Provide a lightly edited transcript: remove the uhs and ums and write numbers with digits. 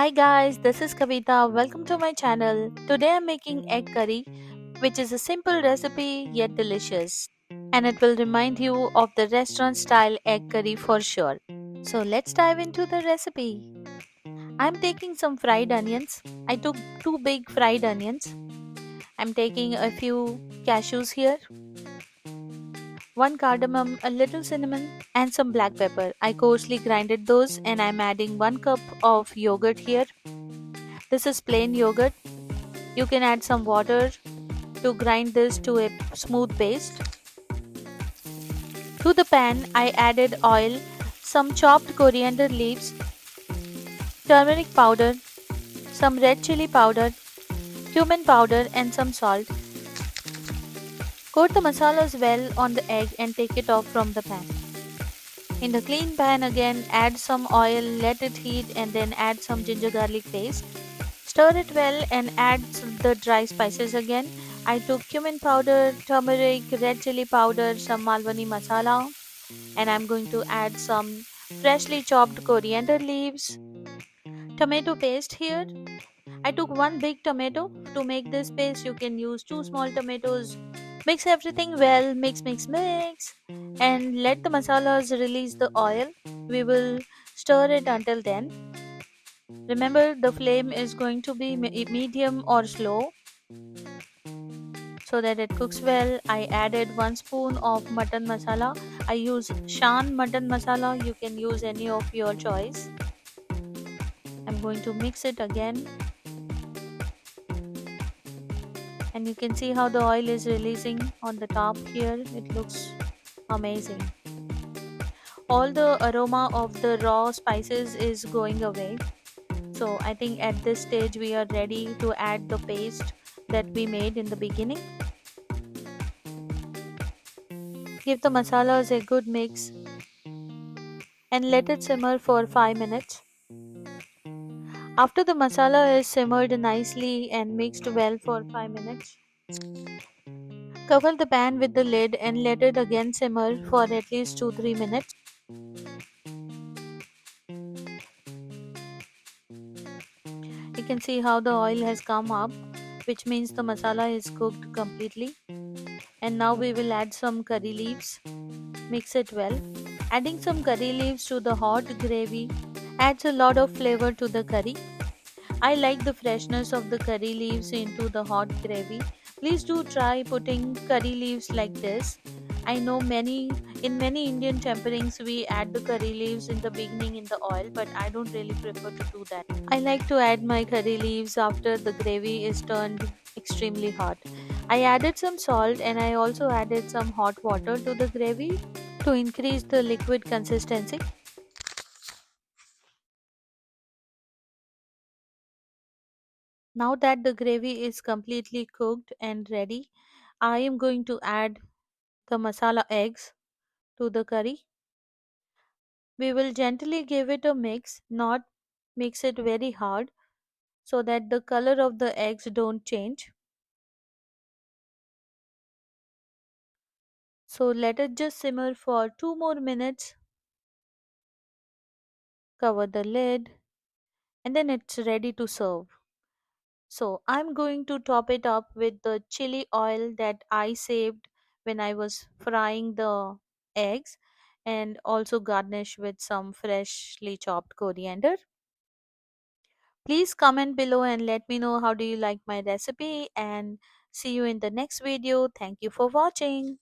Hi guys, this is Kavita. Welcome to my channel. Today I'm making egg curry, which is a simple recipe yet delicious. And it will remind you of the restaurant style egg curry for sure. So let's dive into the recipe. I'm taking some fried onions. I took two big fried onions. I'm taking a few cashews here, one cardamom, a little cinnamon, and some black pepper. I coarsely grinded those and I'm adding 1 cup of yogurt here. This is plain yogurt. You can add some water to grind this to a smooth paste. To the pan, I added oil, some chopped coriander leaves, turmeric powder, some red chili powder, cumin powder, and some salt. Coat the masalas well on the egg and take it off from the pan. In the clean pan again, add some oil, let it heat, and then add some ginger garlic paste. Stir it well and add the dry spices again. I took cumin powder, turmeric, red chili powder, some malwani masala, and I'm going to add some freshly chopped coriander leaves. Tomato paste here. I took one big tomato. To make this paste, you can use two small tomatoes. Mix everything well, mix, and let the masalas release the oil. We will stir it until then. Remember, the flame is going to be medium or slow so that it cooks well. I added 1 spoon of mutton masala. I use Shan mutton masala. You can use any of your choice. I'm going to mix it again, and you can see how the oil is releasing on the top here. It looks amazing. All the aroma of the raw spices is going away. So I think at this stage we are ready to add the paste that we made in the beginning. Give the masalas a good mix and let it simmer for 5 minutes. After the masala is simmered nicely and mixed well for 5 minutes, cover the pan with the lid and let it again simmer for at least 2-3 minutes. You can see how the oil has come up, which means the masala is cooked completely. And now we will add some curry leaves. Mix it well. Adding some curry leaves to the hot gravy adds a lot of flavor to the curry. I like the freshness of the curry leaves into the hot gravy. Please do try putting curry leaves like this. I know many Indian temperings we add the curry leaves in the beginning in the oil, but I don't really prefer to do that. I like to add my curry leaves after the gravy is turned extremely hot. I added some salt and I also added some hot water to the gravy to increase the liquid consistency. Now that the gravy is completely cooked and ready, I am going to add the masala eggs to the curry. We will gently give it a mix, not mix it very hard so that the color of the eggs don't change. So let it just simmer for 2 more minutes. Cover the lid and then it's ready to serve. So I'm going to top it up with the chili oil that I saved when I was frying the eggs, and also garnish with some freshly chopped coriander. Please comment below and let me know how do you like my recipe, and see you in the next video. Thank you for watching.